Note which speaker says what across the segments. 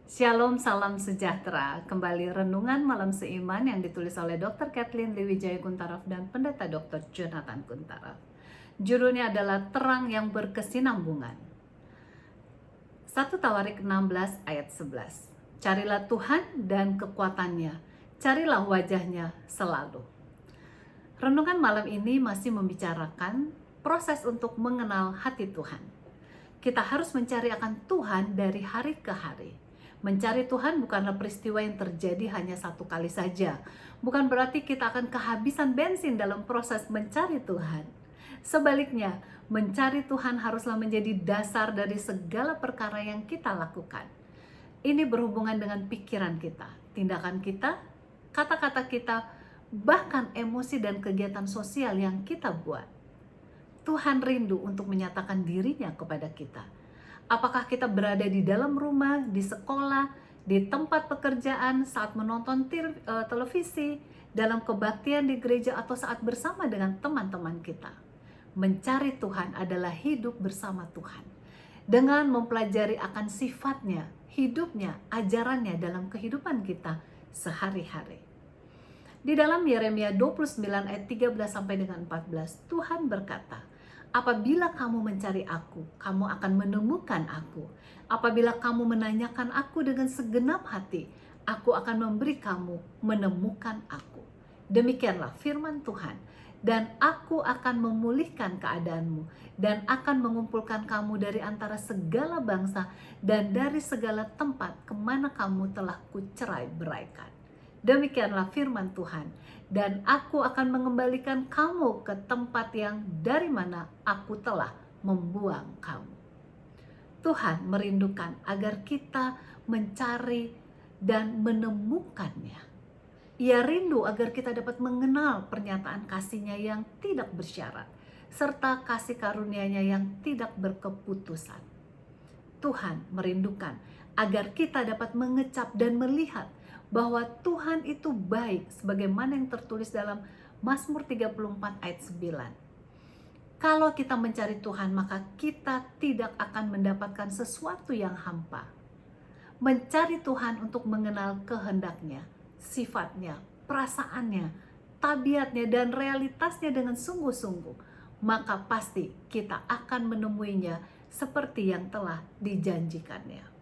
Speaker 1: Shalom, salam sejahtera. Kembali renungan malam seiman yang ditulis oleh Dr. Kathleen Lewijaya Kuntaraf dan Pendeta Dr. Jonathan Kuntaraf. Judulnya adalah Terang yang Berkesinambungan. 1 Tawarik 16 ayat 11. Carilah Tuhan dan kekuatannya, carilah wajahnya selalu. Renungan malam ini masih membicarakan proses untuk mengenal hati Tuhan. Kita harus mencari akan Tuhan dari hari ke hari. Mencari Tuhan bukanlah peristiwa yang terjadi hanya satu kali saja. Bukan berarti kita akan kehabisan bensin dalam proses mencari Tuhan. Sebaliknya, mencari Tuhan haruslah menjadi dasar dari segala perkara yang kita lakukan. Ini berhubungan dengan pikiran kita, tindakan kita, kata-kata kita, bahkan emosi dan kegiatan sosial yang kita buat. Tuhan rindu untuk menyatakan dirinya kepada kita. Apakah kita berada di dalam rumah, di sekolah, di tempat pekerjaan, saat menonton televisi, dalam kebaktian di gereja, atau saat bersama dengan teman-teman kita. Mencari Tuhan adalah hidup bersama Tuhan. Dengan mempelajari akan sifatnya, hidupnya, ajarannya dalam kehidupan kita sehari-hari. Di dalam Yeremia 29 ayat 13 sampai dengan 14, Tuhan berkata, apabila kamu mencari aku, kamu akan menemukan aku. Apabila kamu menanyakan aku dengan segenap hati, aku akan memberi kamu menemukan aku. Demikianlah firman Tuhan. Dan aku akan memulihkan keadaanmu, dan akan mengumpulkan kamu dari antara segala bangsa, dan dari segala tempat kemana kamu telah kucerai beraikan. Demikianlah firman Tuhan, dan aku akan mengembalikan kamu ke tempat yang dari mana aku telah membuang kamu. Tuhan merindukan agar kita mencari dan menemukannya. Ia rindu agar kita dapat mengenal pernyataan kasih-Nya yang tidak bersyarat, serta kasih karunia-Nya yang tidak berkeputusan. Tuhan merindukan agar kita dapat mengecap dan melihat bahwa Tuhan itu baik sebagaimana yang tertulis dalam Mazmur 34 ayat 9. Kalau kita mencari Tuhan, maka kita tidak akan mendapatkan sesuatu yang hampa. Mencari Tuhan untuk mengenal kehendak-Nya, sifatnya, perasaannya, tabiatnya, dan realitasnya dengan sungguh-sungguh, maka pasti kita akan menemuinya seperti yang telah dijanjikannya.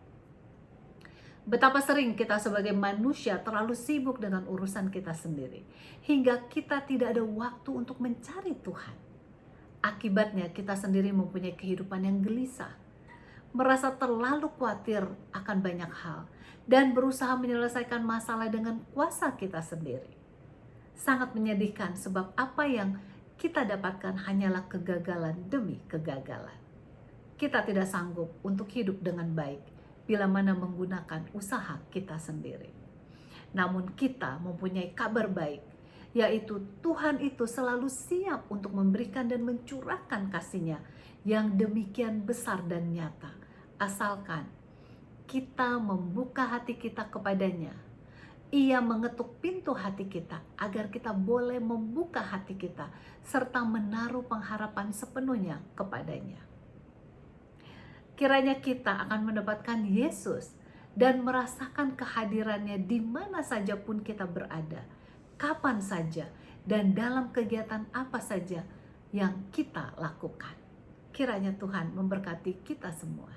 Speaker 1: Betapa sering kita sebagai manusia terlalu sibuk dengan urusan kita sendiri, hingga kita tidak ada waktu untuk mencari Tuhan. Akibatnya kita sendiri mempunyai kehidupan yang gelisah, merasa terlalu khawatir akan banyak hal, dan berusaha menyelesaikan masalah dengan kuasa kita sendiri. Sangat menyedihkan sebab apa yang kita dapatkan hanyalah kegagalan demi kegagalan. Kita tidak sanggup untuk hidup dengan baik bila mana menggunakan usaha kita sendiri. Namun kita mempunyai kabar baik, yaitu Tuhan itu selalu siap untuk memberikan dan mencurahkan kasih-Nya yang demikian besar dan nyata, asalkan kita membuka hati kita kepadanya. Ia mengetuk pintu hati kita agar kita boleh membuka hati kita serta menaruh pengharapan sepenuhnya kepadanya. Kiranya kita akan mendapatkan Yesus dan merasakan kehadirannya di mana saja pun kita berada, kapan saja, dan dalam kegiatan apa saja yang kita lakukan. Kiranya Tuhan memberkati kita semua.